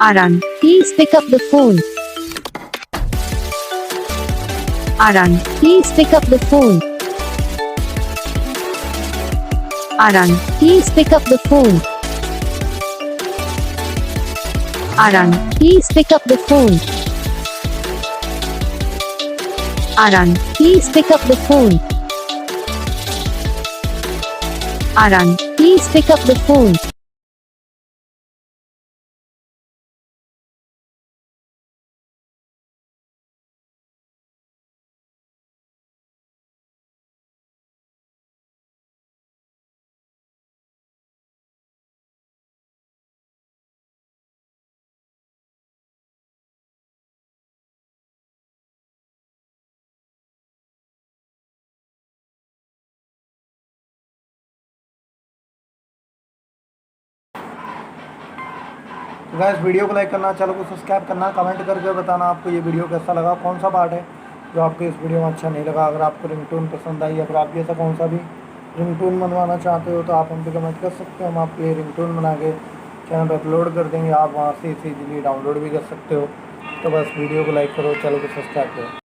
Arun, please pick up the phone. Arun, please pick up the phone. Arun, please pick up the phone. Arun, please pick up the phone. Arun, please pick up the phone. Arun, please pick up the phone. तो guys video को like करना, channel को subscribe करना, comment करके बताना आपको ये video कैसा लगा, कौन सा पार्ट है जो आपको इस वीडियो में अच्छा नहीं लगा। अगर आपको रिंगटोन पसंद आई या फिर आप भी ऐसा कौन सा भी रिंगटोन बनवाना चाहते हो तो आप हम पे कमेंट कर सकते हो। हम आपके लिए रिंगटोन बना के चैनल पर अपलोड कर देंगे, आप वहाँ से इसे इजीली डाउनलोड भी कर सकते हो। तो बस वीडियो को लाइक करो, चैनल को सब्सक्राइब करो।